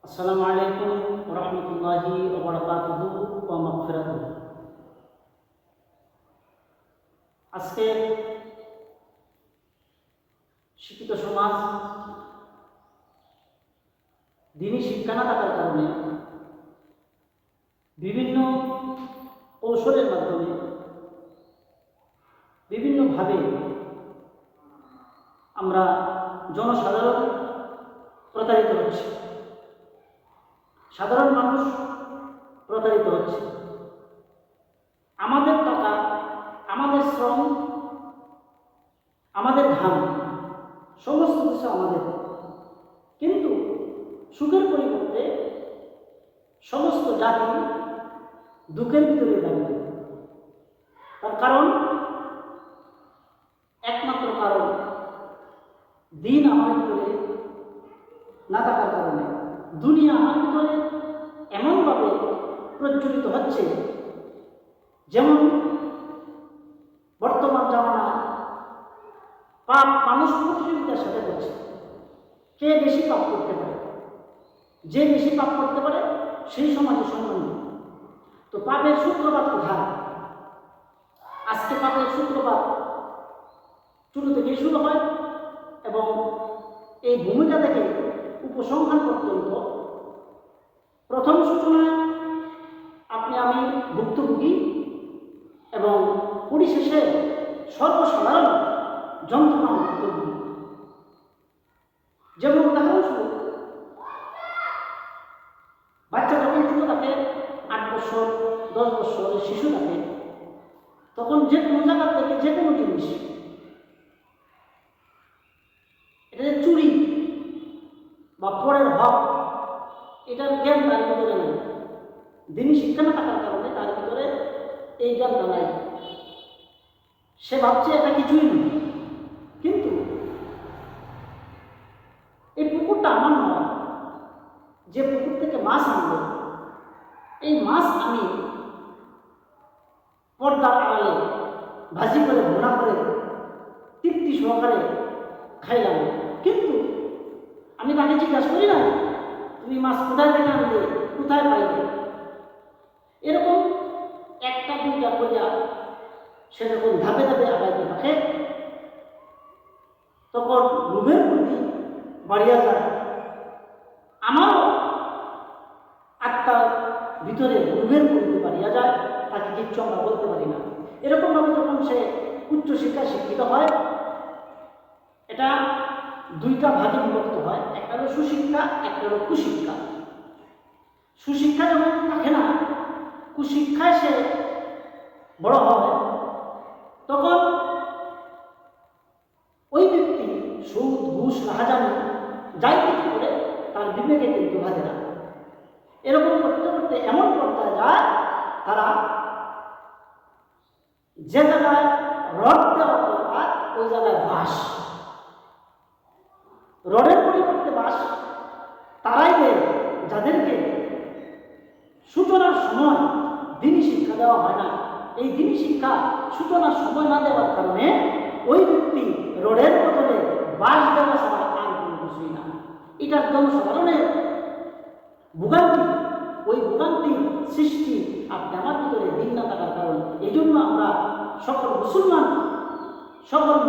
আসসালামু আলাইকুম ওয়া রাহমাতুল্লাহি ওয়া বারাকাতুহু ওয়া মাগফিরাতুহু। আজকে শিক্ষিত সমাজ দিনী শিক্ষা না থাকার কারণে বিভিন্ন কৌশলের মাধ্যমে বিভিন্নভাবে আমরা জনসাধারণ প্রতারিত হচ্ছে, সাধারণ মানুষ প্রতারিত হচ্ছে। আমাদের টাকা, আমাদের শ্রম, আমাদের ঘাম, সমস্ত কিছু আমাদের, কিন্তু সুখের পরিবর্তে সমস্ত জাতি দুঃখের ভিতরে দাঁড়িয়ে। তার কারণ, একমাত্র কারণ দিন আমার ভিতরে না থাকার কারণে দুনিয়া আমার ভিতরে এমনভাবে প্রজ্বলিত হচ্ছে, যেমন বর্তমান জামানা পাপ মানুষ প্রতিযোগিতার সাথে করছে, কে বেশি পাপ করতে পারে। যে বেশি পাপ করতে পারে সেই সমাজে সম্মান। তো পাপের সূত্রপাত কোথায়? আজকে পাপের সূত্রপাত শুরু থেকে শুরু হয় এবং এই ভূমিকা থেকে উপসংহার পর্যন্ত প্রথম সূচনায় আপনি আমি ভুক্তভোগী এবং পরিশেষে সর্বসাধারণ যন্ত্রণা ভুক্তভোগী। যেমন উদাহরণস্বরূপ, বাচ্চা যখন ছোট থাকে, 8 বছর 10 বছরের শিশু থাকে, তখন যে কোনো জায়গা থেকে যে কোনো জিনিস, এটা যে চুরি বা পরের হক, এটার জ্ঞান তার ভিতরে নেই। দিনী শিক্ষা না থাকার কারণে তার ভিতরে এই জ্ঞানটা নাই। সে ভাবছে এটা কিছুই নয়। কিন্তু এই পুকুরটা আমার নয়, যে পুকুর থেকে মাছ আনবো, এই মাছ আমি পর্দার আড়ালে ভাজি করে ভুনা করে তৃপ্তি সহকারে খাইলাম, কিন্তু আমি তাকে জিজ্ঞাসা করি না তুমি মাছ কোথায় থেকে আনলে, কোথায় পাইলে। এরকম একটা দুইটা করিয়া সে যখন ধাপে ধাপে আগাইতে থাকে, তখন লোভের প্রতি বাড়িয়া যায়। আমারও আত্মার ভিতরে লোভের প্রতি বাড়িয়া যায়, তাকে কিচ্ছু আমরা বলতে পারি না। এরকমভাবে যখন সে উচ্চশিক্ষায় শিক্ষিত হয়, এটা দুইটা ভাগে বিভক্ত হয়। একটা হলো সুশিক্ষা, একটা হলো কুশিক্ষা। সুশিক্ষা যখন থাকে না, কুশিক্ষায় সে বড় হয়, তখন ওই ব্যক্তি সুদ ঘুষ রাহাজানি যাই কিছু করে তার বিবেকে কিন্তু বাজে না। এরকম করতে করতে এমন পর্যায়ে যায়, তারা যে জায়গায় রড দেওয়ার দরকার ওই জায়গায় বাঁশ, রডের পরিবর্তে বাঁশ তারাই দেয় যাদেরকে সূচনার সময় দিনী শিক্ষা দেওয়া হয় না। এই দিনী শিক্ষা সূচনার সময় না দেওয়ার কারণে ওই ব্যক্তি রডের বদলে বাঁশ দেওয়া ছাড়া আর কোনো কিছুই না। এটার জনসাধারণের ভোগান্তি, ওই ভোগান্তির সৃষ্টি আপনি আমার ভিতরে দিন না থাকার কারণ। এই জন্য আমরা সকল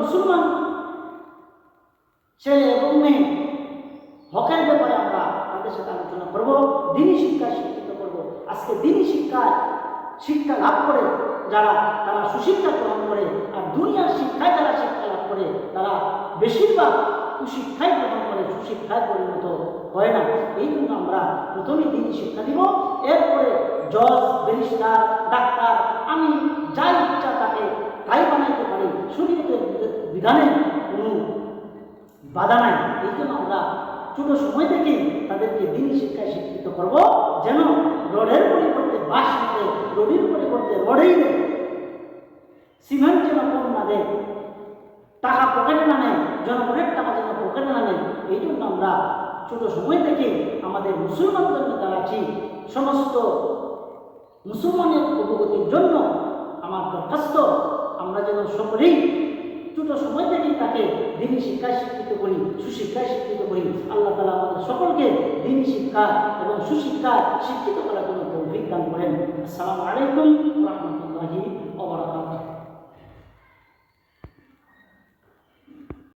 মুসলমান ছেলে এবং মেয়ে হকের ব্যাপারে আমরা তাদের সাথে আলোচনা করবো, দিনী শিক্ষা শিক্ষিত করবো। আজকে দিনী শিক্ষা লাভ করে যারা, তারা সুশিক্ষা গ্রহণ করে, আর দুনিয়ার শিক্ষায় যারা শিক্ষা লাভ করে তারা বেশিরভাগ কুশিক্ষায় গ্রহণ করে, সুশিক্ষায় পরিণত হয় না। এই জন্য আমরা প্রথমে দিনী শিক্ষা দিব, এরপরে জজ, ব্যারিস্টার, ডাক্তার, আমি যাই ইচ্ছা তাকে তাই বানাইতে পারি, শরীয়তের বিধানে কোনো বাধা নাই। এই জন্য আমরা ছোট সময় থেকে তাদেরকে দিনী শিক্ষায় শিক্ষিত করব, যেন রডের পরিবর্তে বাঁশ না দেয়, রডির পরিবর্তে রডেই দেয়, সিমেন্ট যেন কম না দেয়, টাকা পকেটে না নেয়, জনগণের টাকা যেন পকেটে না নেয়। এই জন্য আমরা ছোট সময় থেকে আমাদের মুসলমানদের যারা আছি, সমস্ত মুসলমানের অবগতির জন্য আমার দরখাস্ত, আমরা যেন সকলেই ছোট সময় থেকেই তাকে দিনী শিক্ষায় শিক্ষিত করি, সুশিক্ষায় শিক্ষিত করি। আল্লাহ তাআলা আমাদের সকলকে দিনী শিক্ষা এবং সুশিক্ষা শিক্ষিত করার জন্য তৌফিক দান করেন। আসসালামু আলাইকুম ওয়া রাহমাতুল্লাহি ওয়া বারাকাতুহু।